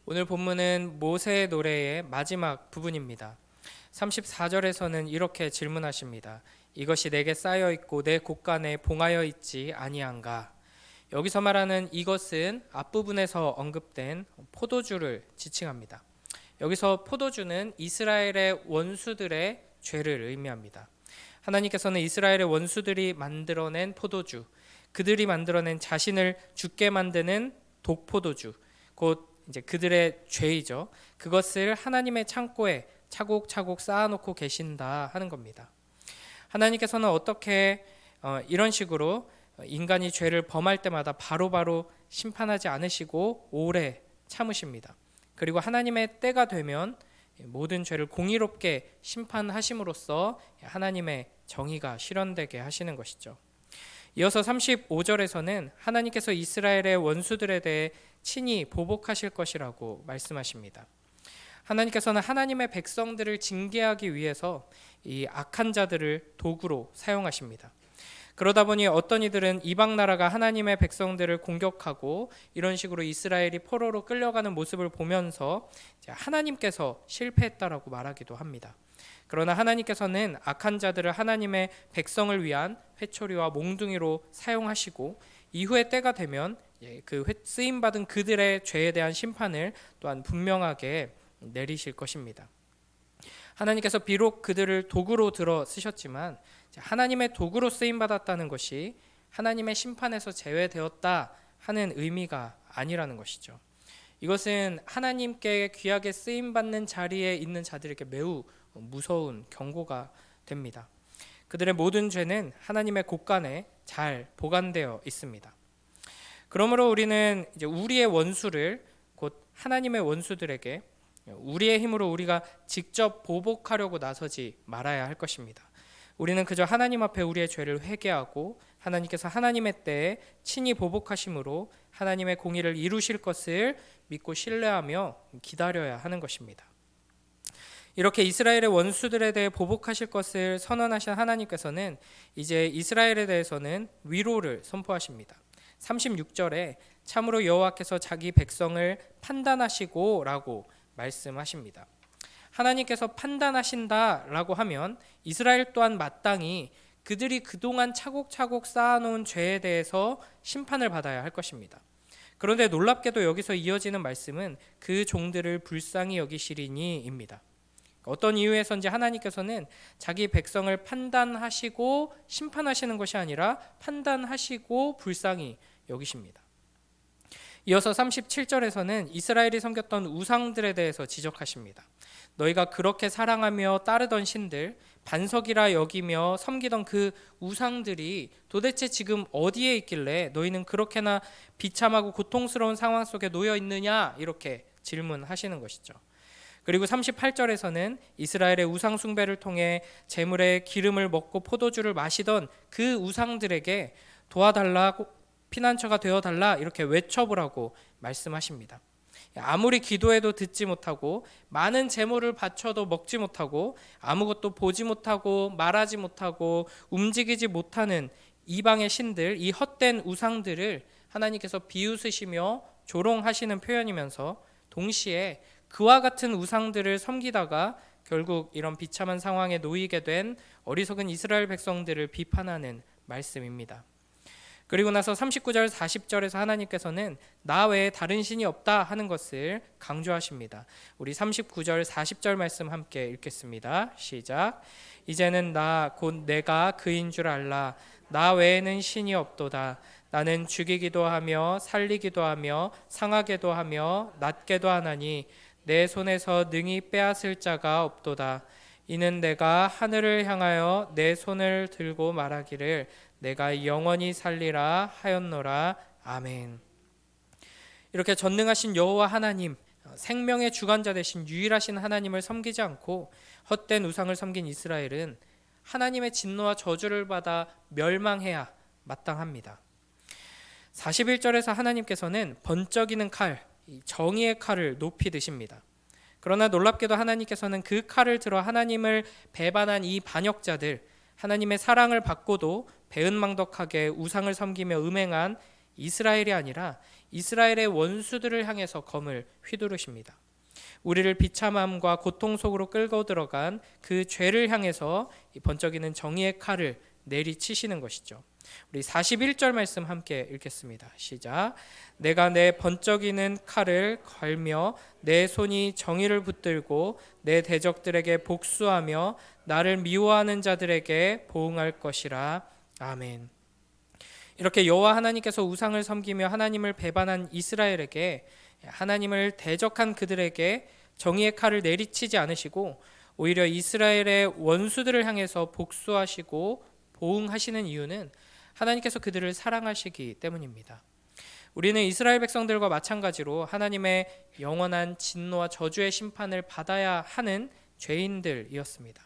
오늘 본문은 모세의 노래의 마지막 부분입니다. 34절에서는 이렇게 질문하십니다. 이것이 내게 쌓여 있고 내 곳간에 봉하여 있지 아니한가? 여기서 말하는 이것은 앞부분에서 언급된 포도주를 지칭합니다. 여기서 포도주는 이스라엘의 원수들의 죄를 의미합니다. 하나님께서는 이스라엘의 원수들이 만들어낸 포도주, 그들이 만들어낸 자신을 죽게 만드는 독포도주, 곧 이제 그들의 죄이죠. 그것을 하나님의 창고에 차곡차곡 쌓아놓고 계신다 하는 겁니다. 하나님께서는 어떻게 이런 식으로 인간이 죄를 범할 때마다 바로바로 심판하지 않으시고 오래 참으십니다. 그리고 하나님의 때가 되면 모든 죄를 공의롭게 심판하심으로써 하나님의 정의가 실현되게 하시는 것이죠. 이어서 35절에서는 하나님께서 이스라엘의 원수들에 대해 친히 보복하실 것이라고 말씀하십니다. 하나님께서는 하나님의 백성들을 징계하기 위해서 이 악한 자들을 도구로 사용하십니다. 그러다 보니 어떤 이들은 이방 나라가 하나님의 백성들을 공격하고 이런 식으로 이스라엘이 포로로 끌려가는 모습을 보면서 하나님께서 실패했다라고 말하기도 합니다. 그러나 하나님께서는 악한 자들을 하나님의 백성을 위한 회초리와 몽둥이로 사용하시고 이후의 때가 되면 그 쓰임받은 그들의 죄에 대한 심판을 또한 분명하게 내리실 것입니다. 하나님께서 비록 그들을 도구로 들어 쓰셨지만 하나님의 도구로 쓰임받았다는 것이 하나님의 심판에서 제외되었다 하는 의미가 아니라는 것이죠. 이것은 하나님께 귀하게 쓰임받는 자리에 있는 자들에게 매우 무서운 경고가 됩니다. 그들의 모든 죄는 하나님의 곳간에 잘 보관되어 있습니다. 그러므로 우리는 이제 우리의 원수를 곧 하나님의 원수들에게 우리의 힘으로 우리가 직접 보복하려고 나서지 말아야 할 것입니다. 우리는 그저 하나님 앞에 우리의 죄를 회개하고 하나님께서 하나님의 때에 친히 보복하심으로 하나님의 공의를 이루실 것을 믿고 신뢰하며 기다려야 하는 것입니다. 이렇게 이스라엘의 원수들에 대해 보복하실 것을 선언하신 하나님께서는 이제 이스라엘에 대해서는 위로를 선포하십니다. 36절에 참으로 여호와께서 자기 백성을 판단하시고 라고 말씀하십니다. 하나님께서 판단하신다라고 하면 이스라엘 또한 마땅히 그들이 그동안 차곡차곡 쌓아놓은 죄에 대해서 심판을 받아야 할 것입니다. 그런데 놀랍게도 여기서 이어지는 말씀은 그 종들을 불쌍히 여기시리니입니다. 어떤 이유에서인지 하나님께서는 자기 백성을 판단하시고 심판하시는 것이 아니라 판단하시고 불쌍히 여기십니다. 이어서 37절에서는 이스라엘이 섬겼던 우상들에 대해서 지적하십니다. 너희가 그렇게 사랑하며 따르던 신들, 반석이라 여기며 섬기던 그 우상들이 도대체 지금 어디에 있길래 너희는 그렇게나 비참하고 고통스러운 상황 속에 놓여 있느냐 이렇게 질문하시는 것이죠. 그리고 38절에서는 이스라엘의 우상 숭배를 통해 제물의 기름을 먹고 포도주를 마시던 그 우상들에게 도와달라고 피난처가 되어달라 이렇게 외쳐보라고 말씀하십니다. 아무리 기도해도 듣지 못하고 많은 제물을 바쳐도 먹지 못하고 아무것도 보지 못하고 말하지 못하고 움직이지 못하는 이방의 신들, 이 헛된 우상들을 하나님께서 비웃으시며 조롱하시는 표현이면서 동시에 그와 같은 우상들을 섬기다가 결국 이런 비참한 상황에 놓이게 된 어리석은 이스라엘 백성들을 비판하는 말씀입니다. 그리고 나서 39절 40절에서 하나님께서는 나 외에 다른 신이 없다 하는 것을 강조하십니다. 우리 39절 40절 말씀 함께 읽겠습니다. 시작. 이제는 나 곧 내가 그인 줄 알라. 나 외에는 신이 없도다. 나는 죽이기도 하며 살리기도 하며 상하게도 하며 낫게도 하나니 내 손에서 능히 빼앗을 자가 없도다. 이는 내가 하늘을 향하여 내 손을 들고 말하기를 내가 영원히 살리라 하였노라. 아멘. 이렇게 전능하신 여호와 하나님, 생명의 주관자 되신 유일하신 하나님을 섬기지 않고 헛된 우상을 섬긴 이스라엘은 하나님의 진노와 저주를 받아 멸망해야 마땅합니다. 41절에서 하나님께서는 번쩍이는 칼, 정의의 칼을 높이 드십니다. 그러나 놀랍게도 하나님께서는 그 칼을 들어 하나님을 배반한 이 반역자들, 하나님의 사랑을 받고도 배은망덕하게 우상을 섬기며 음행한 이스라엘이 아니라 이스라엘의 원수들을 향해서 검을 휘두르십니다. 우리를 비참함과 고통 속으로 끌고 들어간 그 죄를 향해서 이 번쩍이는 정의의 칼을 내리치시는 것이죠. 우리 41절 말씀 함께 읽겠습니다. 시작. 내가 내 번쩍이는 칼을 걸며 내 손이 정의를 붙들고 내 대적들에게 복수하며 나를 미워하는 자들에게 보응할 것이라. 아멘. 이렇게 여호와 하나님께서 우상을 섬기며 하나님을 배반한 이스라엘에게, 하나님을 대적한 그들에게 정의의 칼을 내리치지 않으시고 오히려 이스라엘의 원수들을 향해서 복수하시고 보응하시는 이유는 하나님께서 그들을 사랑하시기 때문입니다. 우리는 이스라엘 백성들과 마찬가지로 하나님의 영원한 진노와 저주의 심판을 받아야 하는 죄인들이었습니다.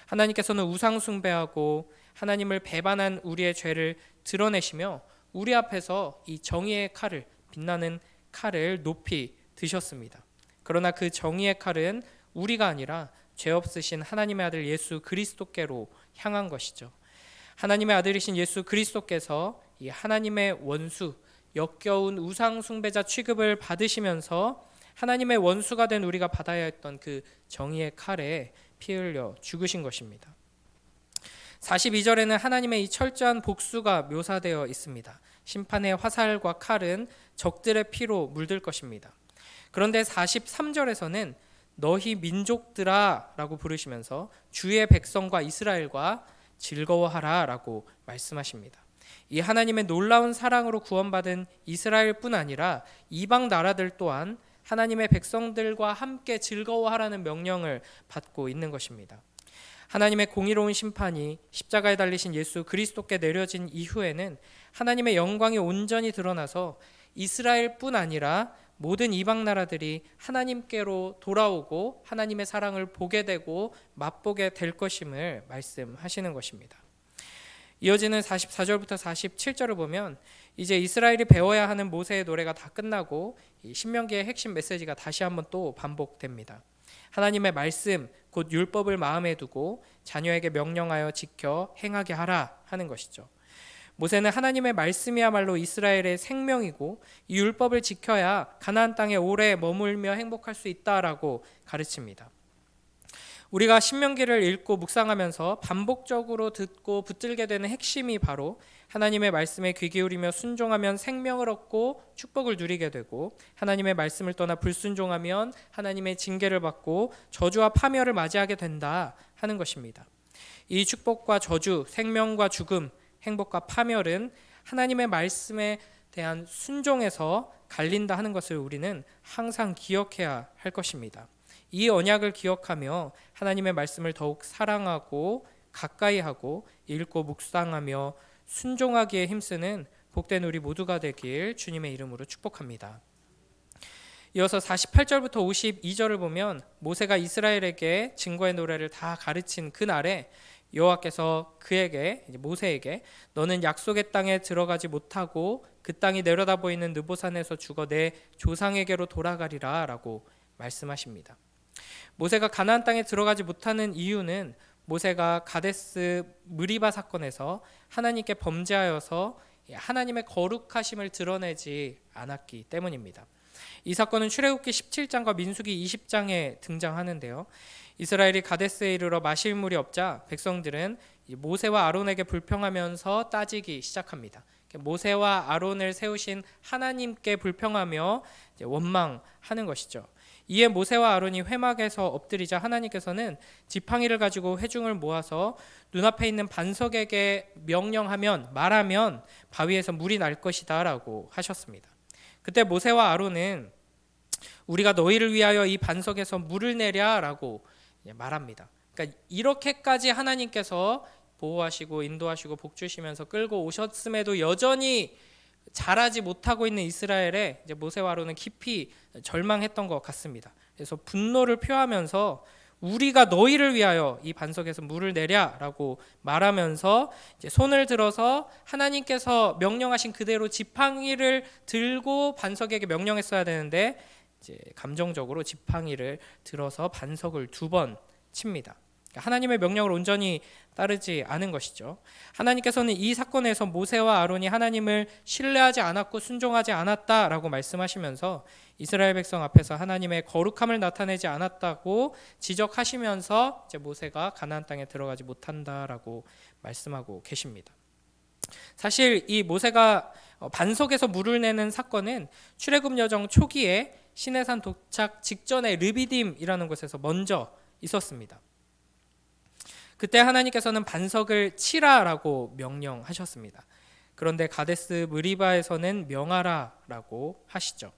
하나님께서는 우상 숭배하고 하나님을 배반한 우리의 죄를 드러내시며 우리 앞에서 이 정의의 칼을, 빛나는 칼을 높이 드셨습니다. 그러나 그 정의의 칼은 우리가 아니라 죄 없으신 하나님의 아들 예수 그리스도께로 향한 것이죠. 하나님의 아들이신 예수 그리스도께서 이 하나님의 원수, 역겨운 우상 숭배자 취급을 받으시면서 하나님의 원수가 된 우리가 받아야 했던 그 정의의 칼에 피 흘려 죽으신 것입니다. 42절에는 하나님의 이 철저한 복수가 묘사되어 있습니다. 심판의 화살과 칼은 적들의 피로 물들 것입니다. 그런데 43절에서는 너희 민족들아 라고 부르시면서 주의 백성과 이스라엘과 즐거워하라 라고 말씀하십니다. 이 하나님의 놀라운 사랑으로 구원받은 이스라엘뿐 아니라 이방 나라들 또한 하나님의 백성들과 함께 즐거워하라는 명령을 받고 있는 것입니다. 하나님의 공의로운 심판이 십자가에 달리신 예수 그리스도께 내려진 이후에는 하나님의 영광이 온전히 드러나서 이스라엘뿐 아니라 모든 이방 나라들이 하나님께로 돌아오고 하나님의 사랑을 보게 되고 맛보게 될 것임을 말씀하시는 것입니다. 이어지는 44절부터 47절을 보면 이제 이스라엘이 배워야 하는 모세의 노래가 다 끝나고 이 신명기의 핵심 메시지가 다시 한번 또 반복됩니다. 하나님의 말씀 곧 율법을 마음에 두고 자녀에게 명령하여 지켜 행하게 하라 하는 것이죠. 모세는 하나님의 말씀이야말로 이스라엘의 생명이고 이 율법을 지켜야 가나안 땅에 오래 머물며 행복할 수 있다라고 가르칩니다. 우리가 신명기를 읽고 묵상하면서 반복적으로 듣고 붙들게 되는 핵심이 바로 하나님의 말씀에 귀 기울이며 순종하면 생명을 얻고 축복을 누리게 되고 하나님의 말씀을 떠나 불순종하면 하나님의 징계를 받고 저주와 파멸을 맞이하게 된다 하는 것입니다. 이 축복과 저주, 생명과 죽음, 행복과 파멸은 하나님의 말씀에 대한 순종에서 갈린다 하는 것을 우리는 항상 기억해야 할 것입니다. 이 언약을 기억하며 하나님의 말씀을 더욱 사랑하고 가까이 하고 읽고 묵상하며 순종하기에 힘쓰는 복된 우리 모두가 되길 주님의 이름으로 축복합니다. 이어서 48절부터 52절을 보면 모세가 이스라엘에게 증거의 노래를 다 가르친 그날에 여호와께서 그에게, 모세에게 너는 약속의 땅에 들어가지 못하고 그 땅이 내려다 보이는 느보산에서 죽어 내 조상에게로 돌아가리라 라고 말씀하십니다. 모세가 가나안 땅에 들어가지 못하는 이유는 모세가 가데스 무리바 사건에서 하나님께 범죄하여서 하나님의 거룩하심을 드러내지 않았기 때문입니다. 이 사건은 출애굽기 17장과 민수기 20장에 등장하는데요. 이스라엘이 가데스에 이르러 마실 물이 없자 백성들은 모세와 아론에게 불평하면서 따지기 시작합니다. 모세와 아론을 세우신 하나님께 불평하며 원망하는 것이죠. 이에 모세와 아론이 회막에서 엎드리자 하나님께서는 지팡이를 가지고 회중을 모아서 눈앞에 있는 반석에게 말하면 바위에서 물이 날 것이다 라고 하셨습니다. 그때 모세와 아론은 우리가 너희를 위하여 이 반석에서 물을 내랴 라고 말합니다. 그러니까 이렇게까지 하나님께서 보호하시고 인도하시고 복주시면서 끌고 오셨음에도 여전히 잘하지 못하고 있는 이스라엘에 이제 모세와 아론은 깊이 절망했던 것 같습니다. 그래서 분노를 표하면서 우리가 너희를 위하여 이 반석에서 물을 내랴라고 말하면서 이제 손을 들어서 하나님께서 명령하신 그대로 지팡이를 들고 반석에게 명령했어야 되는데 이제 감정적으로 지팡이를 들어서 반석을 2번 칩니다. 하나님의 명령을 온전히 따르지 않은 것이죠. 하나님께서는 이 사건에서 모세와 아론이 하나님을 신뢰하지 않았고 순종하지 않았다라고 말씀하시면서 이스라엘 백성 앞에서 하나님의 거룩함을 나타내지 않았다고 지적하시면서 이제 모세가 가나안 땅에 들어가지 못한다라고 말씀하고 계십니다. 사실 이 모세가 반석에서 물을 내는 사건은 출애굽 여정 초기에 시내산 도착 직전에 르비딤이라는 곳에서 먼저 있었습니다. 그때 하나님께서는 반석을 치라라고 명령하셨습니다. 그런데 가데스 무리바에서는 명하라라고 하시죠.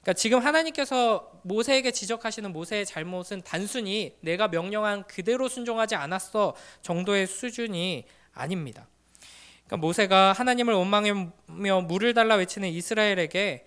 그러니까 지금 하나님께서 모세에게 지적하시는 모세의 잘못은 단순히 내가 명령한 그대로 순종하지 않았어 정도의 수준이 아닙니다. 그러니까 모세가 하나님을 원망하며 물을 달라 외치는 이스라엘에게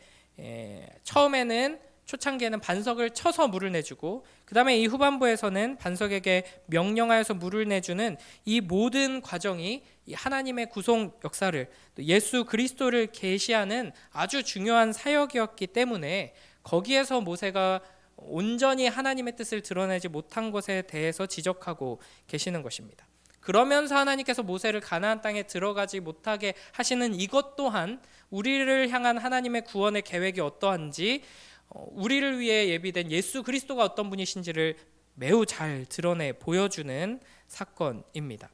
처음에는 초창기에는 반석을 쳐서 물을 내주고 그 다음에 이 후반부에서는 반석에게 명령하여서 물을 내주는 이 모든 과정이 이 하나님의 구속 역사를 또 예수 그리스도를 계시하는 아주 중요한 사역이었기 때문에 거기에서 모세가 온전히 하나님의 뜻을 드러내지 못한 것에 대해서 지적하고 계시는 것입니다. 그러면서 하나님께서 모세를 가나안 땅에 들어가지 못하게 하시는 이것 또한 우리를 향한 하나님의 구원의 계획이 어떠한지 우리를 위해 예비된 예수 그리스도가 어떤 분이신지를 매우 잘 드러내 보여주는 사건입니다.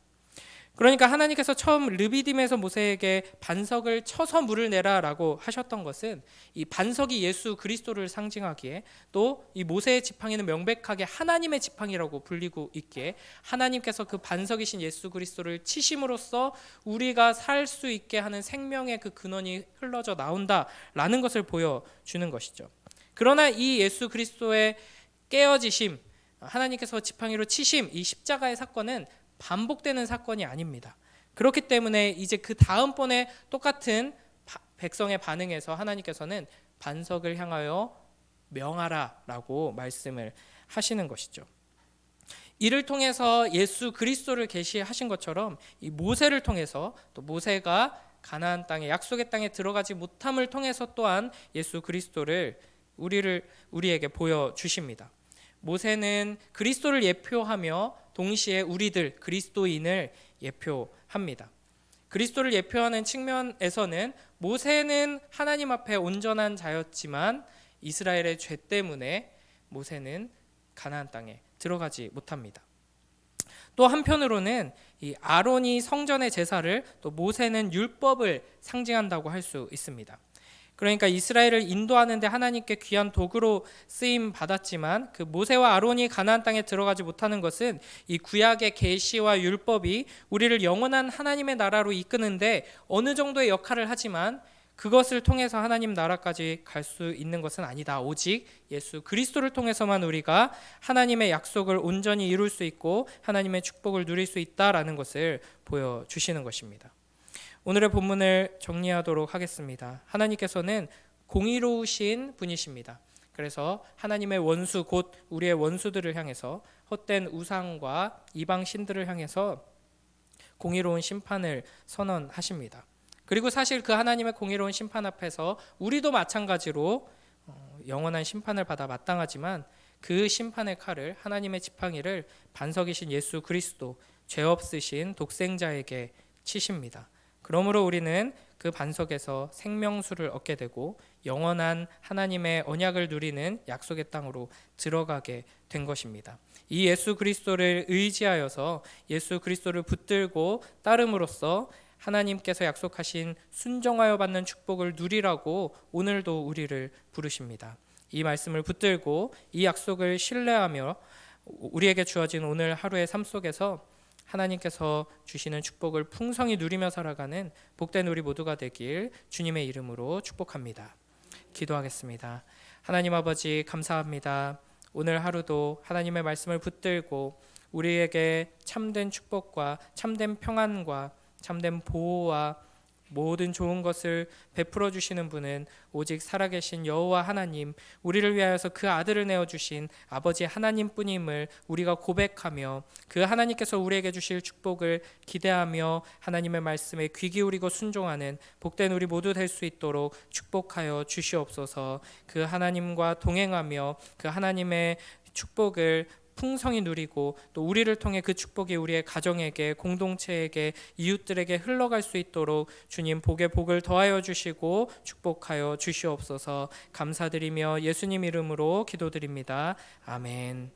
그러니까 하나님께서 처음 르비딤에서 모세에게 반석을 쳐서 물을 내라라고 하셨던 것은 이 반석이 예수 그리스도를 상징하기에 또 이 모세의 지팡이는 명백하게 하나님의 지팡이라고 불리고 있기에 하나님께서 그 반석이신 예수 그리스도를 치심으로써 우리가 살 수 있게 하는 생명의 그 근원이 흘러져 나온다라는 것을 보여주는 것이죠. 그러나 이 예수 그리스도의 깨어지심, 하나님께서 지팡이로 치심, 이 십자가의 사건은 반복되는 사건이 아닙니다. 그렇기 때문에 이제 그 다음번에 똑같은 백성의 반응에서 하나님께서는 반석을 향하여 명하라라고 말씀을 하시는 것이죠. 이를 통해서 예수 그리스도를 계시하신 것처럼 이 모세를 통해서 또 모세가 가나안 땅에 약속의 땅에 들어가지 못함을 통해서 또한 예수 그리스도를 우리에게 보여주십니다. 모세는 그리스도를 예표하며 동시에 우리들 그리스도인을 예표합니다. 그리스도를 예표하는 측면에서는 모세는 하나님 앞에 온전한 자였지만 이스라엘의 죄 때문에 모세는 가나안 땅에 들어가지 못합니다. 또 한편으로는 이 아론이 성전의 제사를 또 모세는 율법을 상징한다고 할 수 있습니다. 그러니까 이스라엘을 인도하는 데 하나님께 귀한 도구로 쓰임 받았지만 그 모세와 아론이 가나안 땅에 들어가지 못하는 것은 이 구약의 계시와 율법이 우리를 영원한 하나님의 나라로 이끄는데 어느 정도의 역할을 하지만 그것을 통해서 하나님 나라까지 갈 수 있는 것은 아니다. 오직 예수 그리스도를 통해서만 우리가 하나님의 약속을 온전히 이룰 수 있고 하나님의 축복을 누릴 수 있다라는 것을 보여주시는 것입니다. 오늘의 본문을 정리하도록 하겠습니다. 하나님께서는 공의로우신 분이십니다. 그래서 하나님의 원수 곧 우리의 원수들을 향해서 헛된 우상과 이방 신들을 향해서 공의로운 심판을 선언하십니다. 그리고 사실 그 하나님의 공의로운 심판 앞에서 우리도 마찬가지로 영원한 심판을 받아 마땅하지만 그 심판의 칼을 하나님의 지팡이를 반석이신 예수 그리스도 죄 없으신 독생자에게 치십니다. 그러므로 우리는 그 반석에서 생명수를 얻게 되고 영원한 하나님의 언약을 누리는 약속의 땅으로 들어가게 된 것입니다. 이 예수 그리스도를 의지하여서 예수 그리스도를 붙들고 따름으로써 하나님께서 약속하신 순종하여 받는 축복을 누리라고 오늘도 우리를 부르십니다. 이 말씀을 붙들고 이 약속을 신뢰하며 우리에게 주어진 오늘 하루의 삶 속에서 하나님께서 주시는 축복을 풍성히 누리며 살아가는 복된 우리 모두가 되길 주님의 이름으로 축복합니다. 기도하겠습니다. 하나님 아버지 감사합니다. 오늘 하루도 하나님의 말씀을 붙들고 우리에게 참된 축복과 참된 평안과 참된 보호와 모든 좋은 것을 베풀어 주시는 분은 오직 살아계신 여호와 하나님, 우리를 위하여서 그 아들을 내어주신 아버지 하나님뿐임을 우리가 고백하며 그 하나님께서 우리에게 주실 축복을 기대하며 하나님의 말씀에 귀 기울이고 순종하는 복된 우리 모두 될 수 있도록 축복하여 주시옵소서. 그 하나님과 동행하며 그 하나님의 축복을 풍성히 누리고 또 우리를 통해 그 축복이 우리의 가정에게, 공동체에게, 이웃들에게 흘러갈 수 있도록 주님 복에 복을 더하여 주시고 축복하여 주시옵소서. 감사드리며 예수님 이름으로 기도드립니다. 아멘.